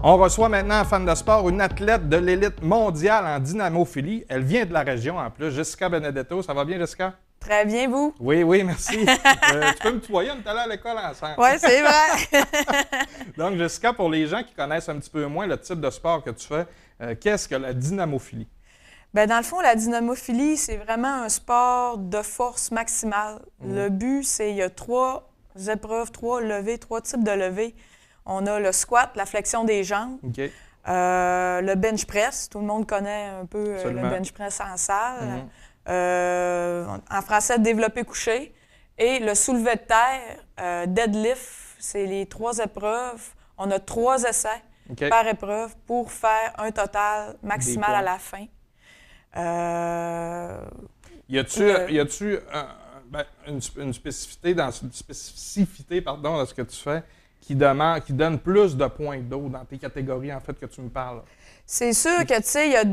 On reçoit maintenant en fan de sport une athlète de l'élite mondiale en dynamophilie. Elle vient de la région en plus, Jessica Benedetto. Ça va bien, Jessica? Très bien, vous? Oui, merci. Tu peux me tutoyer, on est allés à l'école ensemble. Oui, c'est vrai. Donc, Jessica, pour les gens qui connaissent un petit peu moins le type de sport que tu fais, qu'est-ce que la dynamophilie? Bien, dans le fond, la dynamophilie, c'est vraiment un sport de force maximale. Le but, c'est il y a 3 épreuves, 3 levées, 3 types de levées. On a le squat, la flexion des jambes, OK. le bench press. Tout le monde connaît un peu le bench press en salle. En français, développé couché. Et le soulevé de terre, deadlift, c'est les 3 épreuves. On a 3 essais par épreuve pour faire un total maximal à la fin. Y a-tu une spécificité dans ce que tu fais qui donne plus de points d'eau dans tes catégories, en fait, que tu me parles? C'est sûr que, tu sais, il y a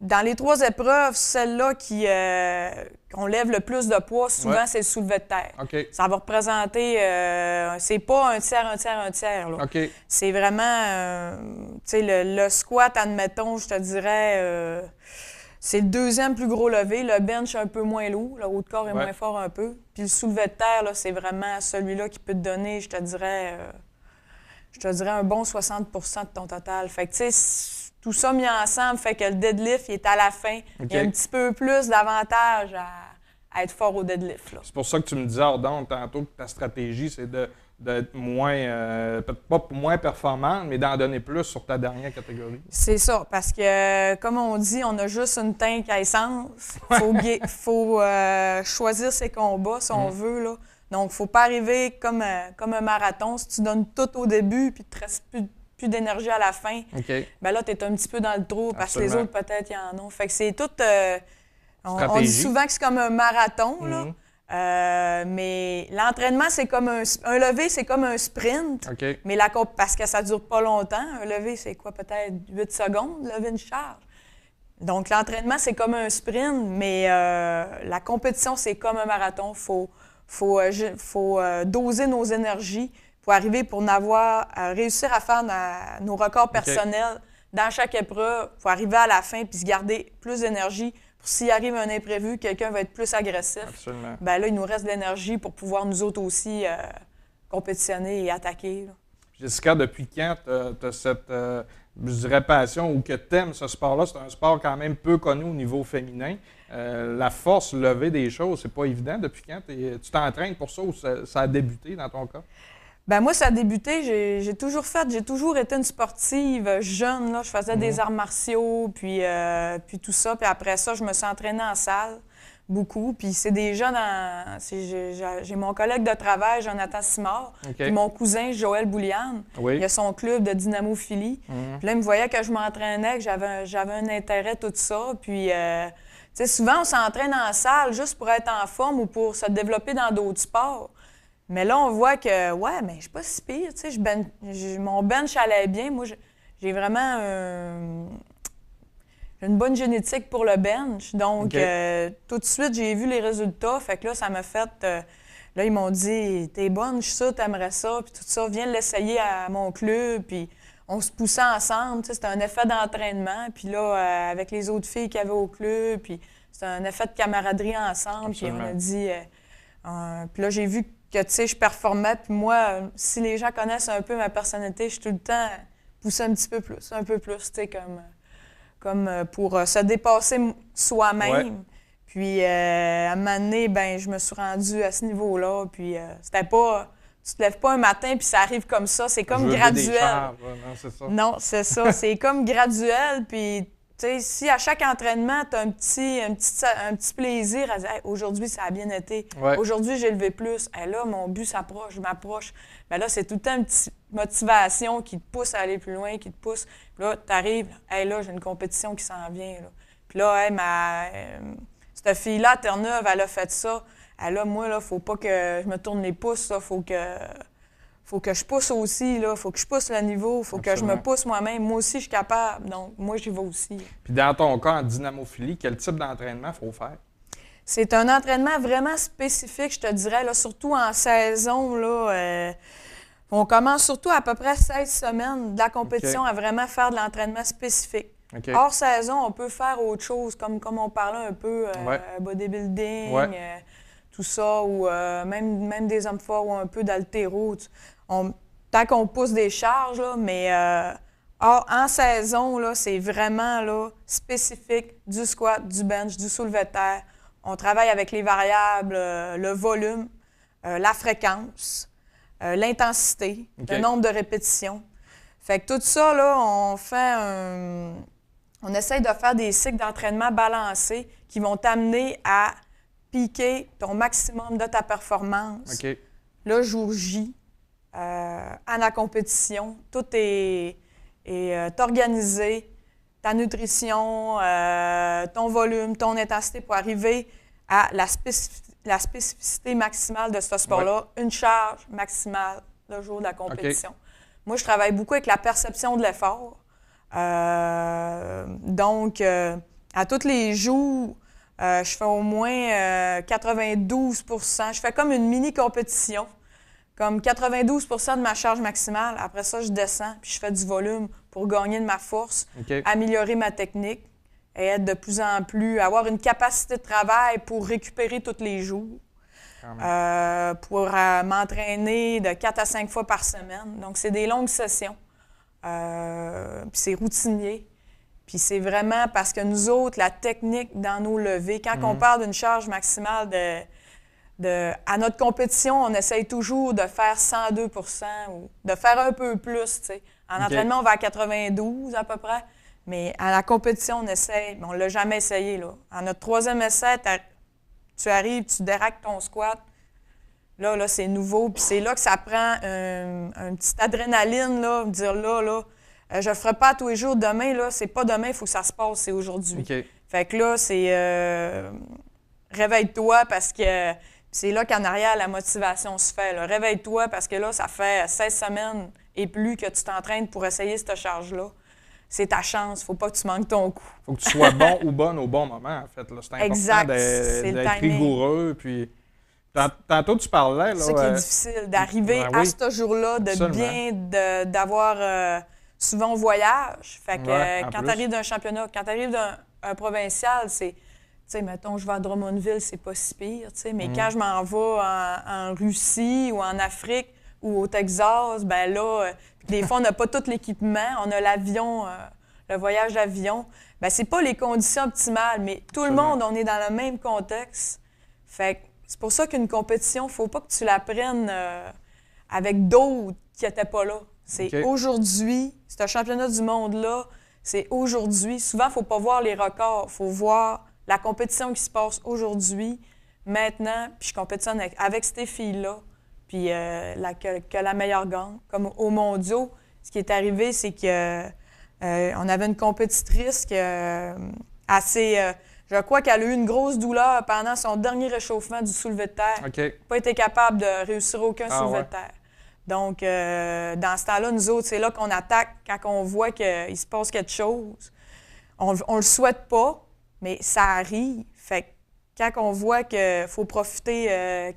dans les 3 épreuves, celle-là qu'on lève le plus de poids, souvent, c'est le soulevé de terre. Okay. Ça va représenter... c'est pas un tiers, là. Okay. C'est vraiment... tu sais, le squat, admettons, je te dirais... c'est le 2e plus gros levé. Le bench un peu moins lourd. Le haut de corps est moins fort un peu. Puis le soulevé de terre, là, c'est vraiment celui-là qui peut te donner, je te dirais un bon 60 % de ton total. Fait que, tu sais, tout ça mis ensemble fait que le deadlift, il est à la fin. Il y a un petit peu plus d'avantage à être fort au deadlift. Là. C'est pour ça que tu me disais, donc, tantôt, que ta stratégie, c'est d'être moins, peut-être pas moins performante, mais d'en donner plus sur ta dernière catégorie. C'est ça, parce que, comme on dit, on a juste une tank à essence. Il faut choisir ses combats, si on veut, là. Donc, il ne faut pas arriver comme un marathon. Si tu donnes tout au début puis il ne te reste plus d'énergie à la fin, bien là, tu es un petit peu dans le trou parce que les autres, peut-être, ils en ont. Fait que c'est tout... on dit souvent que c'est comme un marathon, là. Mais l'entraînement, c'est comme un lever, c'est comme un sprint. Mais parce que ça ne dure pas longtemps. Un lever, c'est quoi? Peut-être 8 secondes, lever une charge. Donc, l'entraînement, c'est comme un sprint, mais la compétition, c'est comme un marathon. Faut doser nos énergies pour arriver réussir à faire nos records personnels dans chaque épreuve. Il faut arriver à la fin puis se garder plus d'énergie. Pour s'il arrive un imprévu, quelqu'un va être plus agressif. Absolument. Bien là, il nous reste de l'énergie pour pouvoir nous autres aussi compétitionner et attaquer. Là. Jessica, depuis quand tu as cette, je dirais, passion ou que tu aimes ce sport-là? C'est un sport quand même peu connu au niveau féminin. La force, lever des choses, c'est pas évident. Depuis quand tu t'entraînes pour ça ou ça a débuté dans ton cas? Ben moi, ça a débuté. J'ai toujours été une sportive jeune. Là. Je faisais des arts martiaux, puis tout ça. Puis après ça, je me suis entraînée en salle beaucoup. Puis c'est des jeunes... J'ai mon collègue de travail, Jonathan Simard, puis mon cousin, Joël Bouliane. Il a son club de dynamophilie. Puis là, il me voyait que je m'entraînais, que j'avais un intérêt, tout ça. Puis... tu sais, souvent, on s'entraîne en salle juste pour être en forme ou pour se développer dans d'autres sports. Mais là, on voit que, mais je suis pas si pire. Tu sais, mon bench allait bien. Moi, j'ai vraiment une bonne génétique pour le bench. Donc, tout de suite, j'ai vu les résultats. Fait que là, ça m'a fait... là, ils m'ont dit, t'es bonne, je suis sûre, t'aimerais ça. Puis tout ça, viens l'essayer à mon club. Puis on se poussait ensemble. Tu sais, c'était un effet d'entraînement. Puis là, avec les autres filles qu'il y avait au club, puis c'était un effet de camaraderie ensemble. Absolument. Puis on a dit... puis là, j'ai vu que, tu sais, je performais. Puis moi, si les gens connaissent un peu ma personnalité, je suis tout le temps poussée un petit peu plus, un peu plus, tu sais, comme pour se dépasser soi-même. Ouais. Puis à un moment donné, ben, je me suis rendue à ce niveau-là. Puis c'était pas... Tu te lèves pas un matin puis ça arrive comme ça. C'est comme graduel. Non, c'est ça. Non, c'est ça. C'est comme graduel. Puis, tu sais, si à chaque entraînement, tu as un petit plaisir à dire hey, aujourd'hui, ça a bien été. Ouais. Aujourd'hui, j'ai levé plus. Hey, là, mon but s'approche, je m'approche. Bien là, c'est tout le temps une petite motivation qui te pousse à aller plus loin, qui te pousse. Puis là, tu arrives, hey, là, j'ai une compétition qui s'en vient. Là. Puis là, hey, cette fille-là, à Terre-Neuve, elle a fait ça. Hey, là, moi, il faut pas que je me tourne les pouces. Il faut que je pousse aussi. Il faut que je pousse le niveau. Il faut que je me pousse moi-même. Moi aussi, je suis capable. Donc, moi, j'y vais aussi. Puis dans ton cas, en dynamophilie, quel type d'entraînement il faut faire? C'est un entraînement vraiment spécifique, je te dirais, là, surtout en saison. Là, On commence surtout à peu près 16 semaines de la compétition à vraiment faire de l'entraînement spécifique. Hors saison, on peut faire autre chose, comme on parlait un peu, bodybuilding, tout ça, ou même des hommes forts ou un peu d'haltéro. Tant qu'on pousse des charges, là, mais en saison, là, c'est vraiment là, spécifique du squat, du bench, du soulevé de terre. On travaille avec les variables, le volume, la fréquence, l'intensité, le nombre de répétitions. Fait que tout ça, là, on essaye de faire des cycles d'entraînement balancés qui vont t'amener à piquer ton maximum de ta performance. Le jour J, à la compétition, tout est organisé. Ta nutrition, ton volume, ton intensité pour arriver à la spécificité maximale de ce sport-là, une charge maximale le jour de la compétition. Moi, je travaille beaucoup avec la perception de l'effort. Donc, à tous les jours, je fais au moins 92 %. Je fais comme une mini-compétition, comme 92 % de ma charge maximale. Après ça, je descends puis je fais du volume pour gagner de ma force, améliorer ma technique et être de plus en plus, avoir une capacité de travail pour récupérer tous les jours. Pour m'entraîner de 4 à 5 fois par semaine. Donc, c'est des longues sessions. Puis c'est routinier. Puis c'est vraiment parce que nous autres, la technique dans nos levées, quand on parle d'une charge maximale à notre compétition, on essaye toujours de faire 102 % ou de faire un peu plus. T'sais. En entraînement, on va à 92 à peu près. Mais à la compétition, on essaye. Mais on ne l'a jamais essayé. Là. À notre 3e essai, tu arrives, tu déraques ton squat. Là, c'est nouveau. Puis c'est là que ça prend un petit adrénaline, là, dire je ne ferai pas tous les jours. Demain, là, c'est pas demain, il faut que ça se passe, c'est aujourd'hui. Fait que là, c'est réveille-toi parce que c'est là qu'en arrière, la motivation se fait. Là. Réveille-toi parce que là, ça fait 16 semaines et plus que tu t'entraînes pour essayer cette charge-là. C'est ta chance. Faut pas que tu manques ton coup. Faut que tu sois bon ou bonne au bon moment, en fait. Là. C'est important d'être rigoureux. Puis... Tantôt, tu parlais... C'est ça qui est difficile, d'arriver à ce jour-là, d'avoir... souvent, on voyage. Fait que quand tu arrives d'un championnat, quand tu arrives d'un provincial, c'est... Tu sais, mettons, je vais à Drummondville, c'est pas si pire, tu sais. Mais quand je m'en vais en Russie ou en Afrique ou au Texas, ben là... Des fois, on n'a pas tout l'équipement. On a l'avion, le voyage d'avion. Bien, c'est pas les conditions optimales, mais tout le monde, on est dans le même contexte. Fait que c'est pour ça qu'une compétition, il ne faut pas que tu la prennes avec d'autres qui n'étaient pas là. C'est aujourd'hui, ce championnat du monde-là, c'est aujourd'hui. Souvent, il ne faut pas voir les records. Il faut voir la compétition qui se passe aujourd'hui, maintenant, puis je compétitionne avec ces filles-là. Puis que la meilleure gagne. Comme aux mondiaux, ce qui est arrivé, c'est que on avait une compétitrice qui assez... je crois qu'elle a eu une grosse douleur pendant son dernier réchauffement du soulevé de terre. Pas été capable de réussir aucun soulevé de terre. Donc, dans ce temps-là, nous autres, c'est là qu'on attaque quand on voit qu'il se passe quelque chose. On le souhaite pas, mais ça arrive. Fait que quand on voit qu'il faut profiter,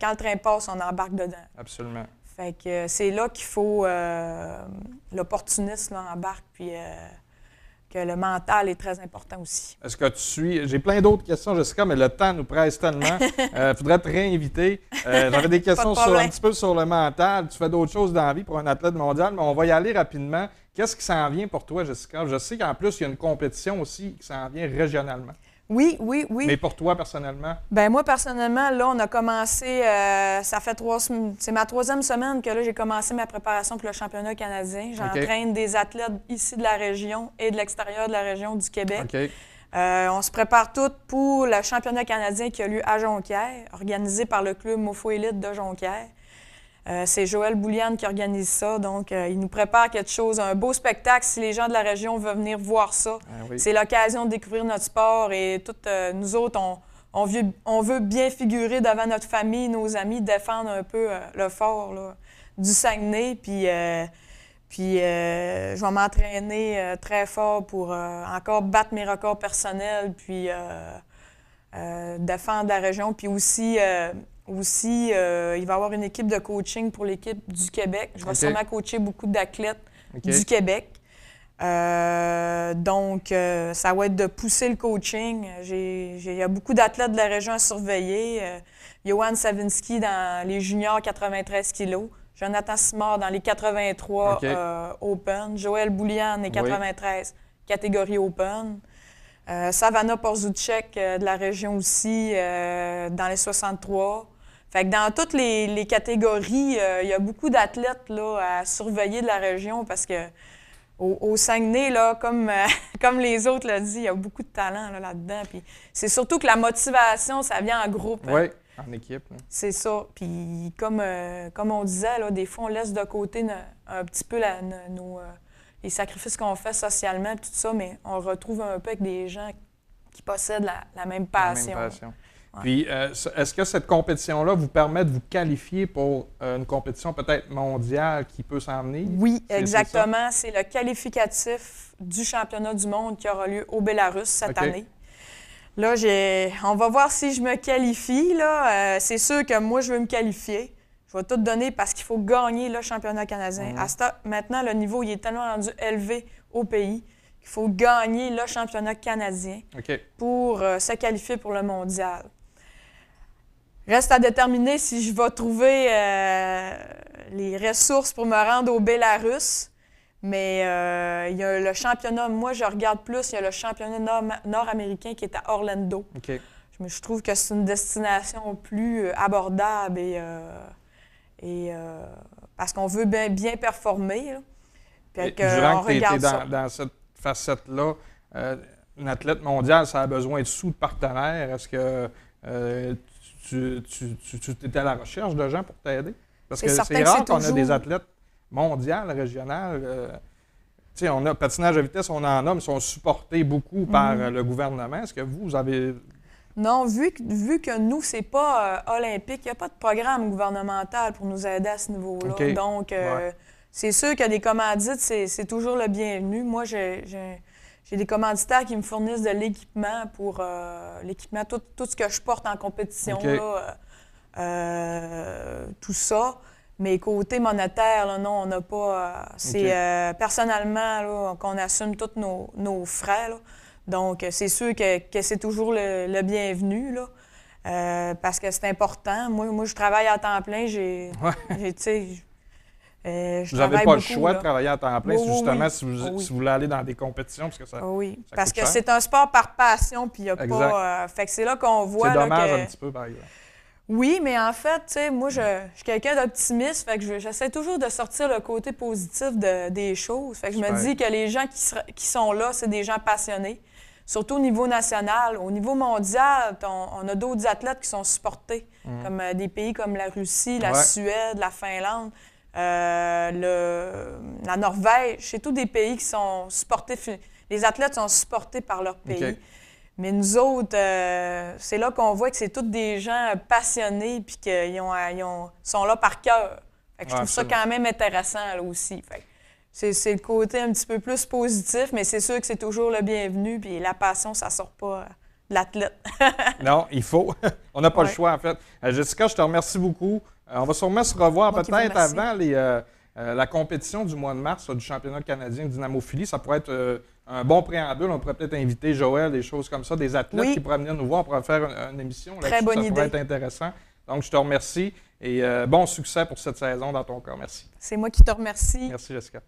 quand le train passe, on embarque dedans. Absolument. Fait que c'est là qu'il faut l'opportunisme embarque, puis que le mental est très important aussi. Est-ce que tu suis... J'ai plein d'autres questions, Jessica, mais le temps nous presse tellement. Il faudrait te réinviter. J'avais des questions un petit peu sur le mental. Tu fais d'autres choses dans la vie pour un athlète mondial, mais on va y aller rapidement. Qu'est-ce qui s'en vient pour toi, Jessica? Je sais qu'en plus, il y a une compétition aussi qui s'en vient régionalement. Oui. Mais pour toi, personnellement? Bien, moi, personnellement, là, on a commencé, c'est ma 3e semaine que là, j'ai commencé ma préparation pour le championnat canadien. J'entraîne des athlètes ici de la région et de l'extérieur de la région du Québec. On se prépare toutes pour le championnat canadien qui a lieu à Jonquière, organisé par le club Mofo Élite de Jonquière. C'est Joël Bouliane qui organise ça, donc il nous prépare quelque chose, un beau spectacle. Si les gens de la région veulent venir voir ça, c'est l'occasion de découvrir notre sport et toutes nous autres, on veut bien figurer devant notre famille, nos amis, défendre un peu le fort là, du Saguenay. Puis je vais m'entraîner très fort pour encore battre mes records personnels, puis défendre la région, puis aussi Aussi, il va y avoir une équipe de coaching pour l'équipe du Québec. Je vais sûrement coacher beaucoup d'athlètes du Québec. Donc, ça va être de pousser le coaching. Il y a beaucoup d'athlètes de la région à surveiller. Johan Savinski dans les juniors 93 kilos. Jonathan Simard dans les 83 Open. Joël Boulian dans les 93 catégorie Open. Savannah Porzuchek de la région aussi dans les 63. Fait que dans toutes les catégories, il y a beaucoup d'athlètes là, à surveiller de la région parce que au Saguenay, là, comme les autres l'ont dit, il y a beaucoup de talent là-dedans. Puis c'est surtout que la motivation, ça vient en groupe. Oui, en équipe. C'est ça. Puis comme on disait, là, des fois, on laisse de côté un petit peu les sacrifices qu'on fait socialement, tout ça, mais on retrouve un peu avec des gens qui possèdent la même passion. La même passion. Ouais. Puis, est-ce que cette compétition-là vous permet de vous qualifier pour une compétition peut-être mondiale qui peut s'en venir? Oui, exactement. C'est le qualificatif du championnat du monde qui aura lieu au Bélarus cette année. Là, on va voir si je me qualifie. Là. C'est sûr que moi, je veux me qualifier. Je vais tout donner parce qu'il faut gagner le championnat canadien. Maintenant, le niveau il est tellement rendu élevé au pays qu'il faut gagner le championnat canadien pour se qualifier pour le mondial. Reste à déterminer si je vais trouver les ressources pour me rendre au Bélarus. Mais il y a le championnat, moi je regarde plus, il y a le championnat nord-américain qui est à Orlando. Je trouve que c'est une destination plus abordable et parce qu'on veut bien performer. Puis durant que tu étais dans cette facette-là, une athlète mondiale, ça a besoin de sous de partenaires. Est-ce que tu étais à la recherche de gens pour t'aider? Parce que c'est rare qu'on a des athlètes mondiales, régionales. On a patinage à vitesse, on en a, mais ils sont supportés beaucoup par le gouvernement. Est-ce que vous avez... Non, vu que nous, c'est pas olympique, il n'y a pas de programme gouvernemental pour nous aider à ce niveau-là. Donc, c'est sûr que des commandites, c'est toujours le bienvenu. Moi, j'ai des commanditaires qui me fournissent de l'équipement pour l'équipement, tout ce que je porte en compétition, là, tout ça. Mais côté monétaire, là, non, on n'a pas... c'est personnellement là, qu'on assume tous nos frais. Là. Donc, c'est sûr que c'est toujours le bienvenu, là, parce que c'est important. Moi, je travaille à temps plein. Vous n'avez pas le choix de travailler à temps plein, justement, si vous voulez aller dans des compétitions, parce que ça parce que c'est un sport par passion, puis il n'y a pas... fait que c'est là qu'on voit... C'est dommage un petit peu, par exemple. Oui, mais en fait, tu sais, moi, je suis quelqu'un d'optimiste, fait que j'essaie toujours de sortir le côté positif des choses. Fait que je me dis que les gens qui sont là, c'est des gens passionnés, surtout au niveau national. Au niveau mondial, on a d'autres athlètes qui sont supportés, comme des pays comme la Russie, la Suède, la Finlande, la Norvège. C'est tous des pays qui sont supportés. Les athlètes sont supportés par leur pays. Mais nous autres, c'est là qu'on voit que c'est tous des gens passionnés puis qu'ils sont là par cœur. Fait que je trouve ça quand même intéressant là, aussi. Fait que c'est le côté un petit peu plus positif, mais c'est sûr que c'est toujours le bienvenu. Puis la passion, ça sort pas de l'athlète. Non, il faut. On n'a pas le choix, en fait. Jessica, je te remercie beaucoup. On va sûrement se revoir peut-être avant la compétition du mois de mars du championnat canadien de dynamophilie. Ça pourrait être un bon préambule. On pourrait peut-être inviter Joël, des choses comme ça, des athlètes qui pourraient venir nous voir. On pourrait faire une émission là-dessus. Très bonne idée. Ça pourrait être intéressant. Donc, je te remercie et bon succès pour cette saison dans ton cas. Merci. C'est moi qui te remercie. Merci, Jessica.